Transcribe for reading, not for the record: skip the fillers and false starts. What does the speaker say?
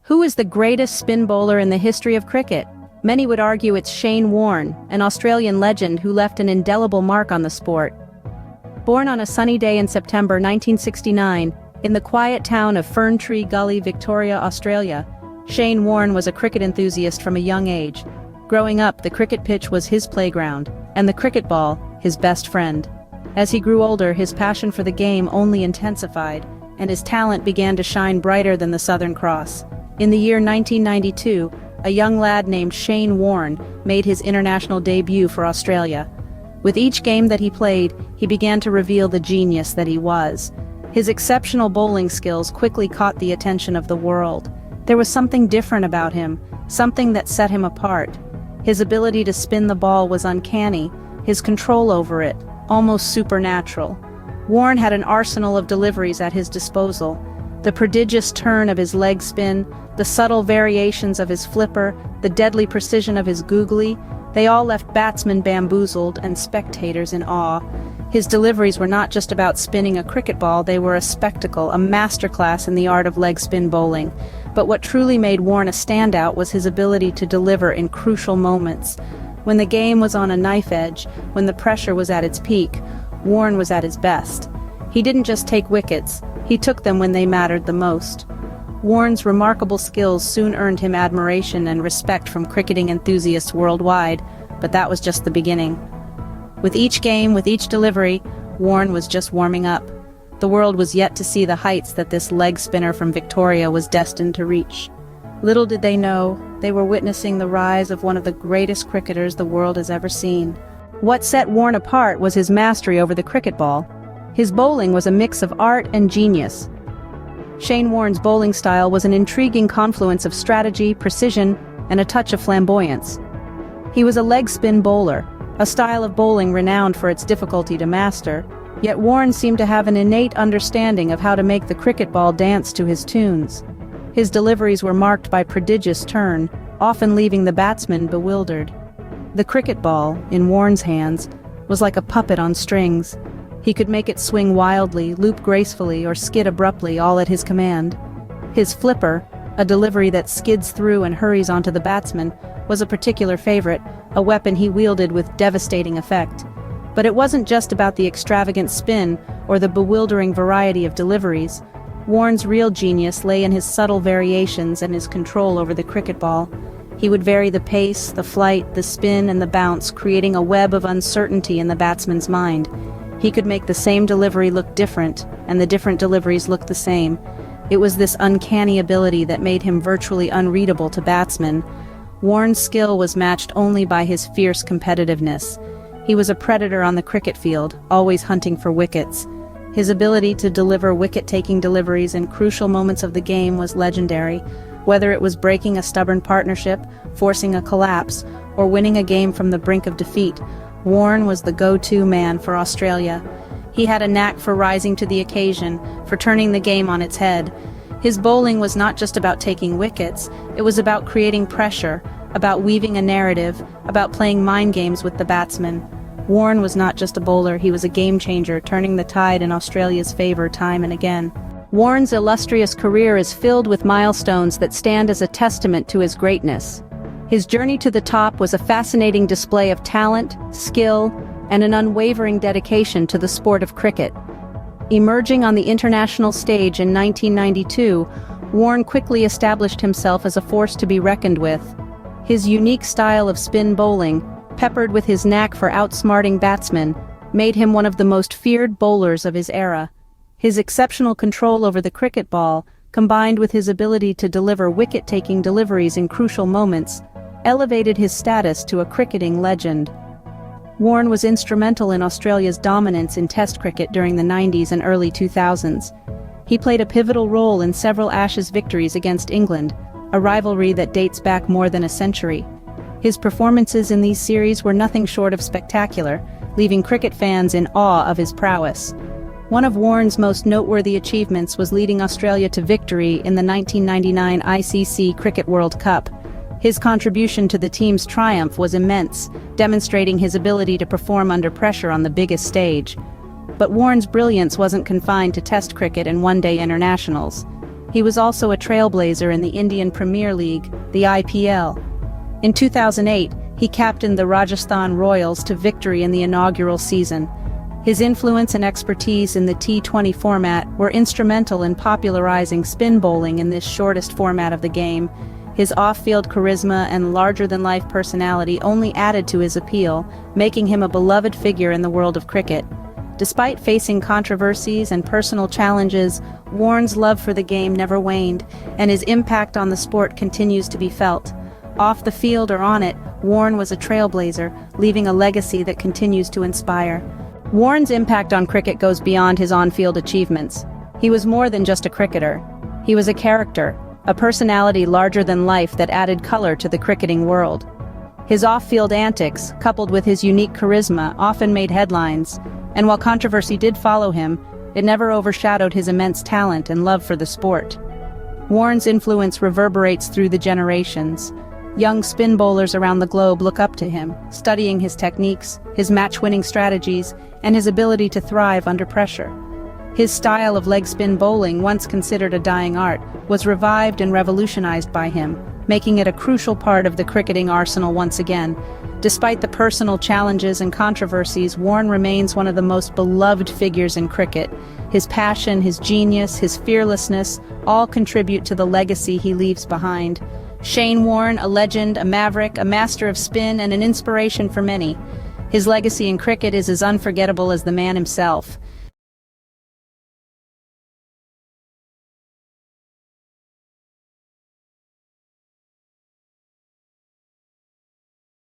Who is the greatest spin bowler in the history of cricket? Many would argue it's Shane Warne, an Australian legend who left an indelible mark on the sport. Born on a sunny day in September 1969, in the quiet town of Ferntree Gully, Victoria, Australia, Shane Warne was a cricket enthusiast from a young age. Growing up, the cricket pitch was his playground, and the cricket ball, his best friend. As he grew older, his passion for the game only intensified, and his talent began to shine brighter than the Southern Cross. In the year 1992, a young lad named Shane Warne made his international debut for Australia. With each game that he played, he began to reveal the genius that he was. His exceptional bowling skills quickly caught the attention of the world. There was something different about him, something that set him apart. His ability to spin the ball was uncanny, his control over it, almost supernatural. Warne had an arsenal of deliveries at his disposal. The prodigious turn of his leg spin, the subtle variations of his flipper, the deadly precision of his googly, they all left batsmen bamboozled and spectators in awe. His deliveries were not just about spinning a cricket ball, they were a spectacle, a masterclass in the art of leg spin bowling. But what truly made Warne a standout was his ability to deliver in crucial moments. When the game was on a knife edge, when the pressure was at its peak, Warne was at his best. He didn't just take wickets, he took them when they mattered the most. Warne's remarkable skills soon earned him admiration and respect from cricketing enthusiasts worldwide, but that was just the beginning. With each game, with each delivery, Warne was just warming up. The world was yet to see the heights that this leg spinner from Victoria was destined to reach. Little did they know, they were witnessing the rise of one of the greatest cricketers the world has ever seen. What set Warne apart was his mastery over the cricket ball. His bowling was a mix of art and genius. Shane Warne's bowling style was an intriguing confluence of strategy, precision, and a touch of flamboyance. He was a leg spin bowler, a style of bowling renowned for its difficulty to master, yet Warne seemed to have an innate understanding of how to make the cricket ball dance to his tunes. His deliveries were marked by prodigious turn, often leaving the batsman bewildered. The cricket ball, in Warne's hands, was like a puppet on strings. He could make it swing wildly, loop gracefully, or skid abruptly, all at his command. His flipper, a delivery that skids through and hurries onto the batsman, was a particular favorite, a weapon he wielded with devastating effect. But it wasn't just about the extravagant spin or the bewildering variety of deliveries. Warne's real genius lay in his subtle variations and his control over the cricket ball. He would vary the pace, the flight, the spin, and the bounce, creating a web of uncertainty in the batsman's mind. He could make the same delivery look different, and the different deliveries look the same. It was this uncanny ability that made him virtually unreadable to batsmen. Warne's skill was matched only by his fierce competitiveness. He was a predator on the cricket field, always hunting for wickets. His ability to deliver wicket-taking deliveries in crucial moments of the game was legendary. Whether it was breaking a stubborn partnership, forcing a collapse, or winning a game from the brink of defeat, Warne was the go-to man for Australia. He had a knack for rising to the occasion, for turning the game on its head. His bowling was not just about taking wickets, it was about creating pressure, about weaving a narrative, about playing mind games with the batsman. Warne was not just a bowler, he was a game-changer, turning the tide in Australia's favour time and again. Warne's illustrious career is filled with milestones that stand as a testament to his greatness. His journey to the top was a fascinating display of talent, skill, and an unwavering dedication to the sport of cricket. Emerging on the international stage in 1992, Warne quickly established himself as a force to be reckoned with. His unique style of spin bowling, peppered with his knack for outsmarting batsmen, made him one of the most feared bowlers of his era. His exceptional control over the cricket ball, combined with his ability to deliver wicket-taking deliveries in crucial moments, elevated his status to a cricketing legend. Warne was instrumental in Australia's dominance in Test cricket during the 90s and early 2000s. He played a pivotal role in several Ashes victories against England, a rivalry that dates back more than a century. His performances in these series were nothing short of spectacular, leaving cricket fans in awe of his prowess. One of Warne's most noteworthy achievements was leading Australia to victory in the 1999 ICC Cricket World Cup. His contribution to the team's triumph was immense, demonstrating his ability to perform under pressure on the biggest stage. But Warne's brilliance wasn't confined to Test cricket and one-day internationals. He was also a trailblazer in the Indian Premier League, the IPL. In 2008, he captained the Rajasthan Royals to victory in the inaugural season. His influence and expertise in the T20 format were instrumental in popularizing spin bowling in this shortest format of the game. His off-field charisma and larger-than-life personality only added to his appeal, making him a beloved figure in the world of cricket. Despite facing controversies and personal challenges, Warne's love for the game never waned, and his impact on the sport continues to be felt. Off the field or on it, Warne was a trailblazer, leaving a legacy that continues to inspire. Warne's impact on cricket goes beyond his on-field achievements. He was more than just a cricketer. He was a character, a personality larger than life that added color to the cricketing world. His off-field antics, coupled with his unique charisma, often made headlines, and while controversy did follow him, it never overshadowed his immense talent and love for the sport. Warne's influence reverberates through the generations. Young spin bowlers around the globe look up to him, studying his techniques, his match-winning strategies, and his ability to thrive under pressure. His style of leg spin bowling, once considered a dying art, was revived and revolutionized by him, making it a crucial part of the cricketing arsenal once again. Despite the personal challenges and controversies, Warne remains one of the most beloved figures in cricket. His passion, his genius, his fearlessness all contribute to the legacy he leaves behind. Shane Warne, a legend, a maverick, a master of spin, and an inspiration for many. His legacy in cricket is as unforgettable as the man himself.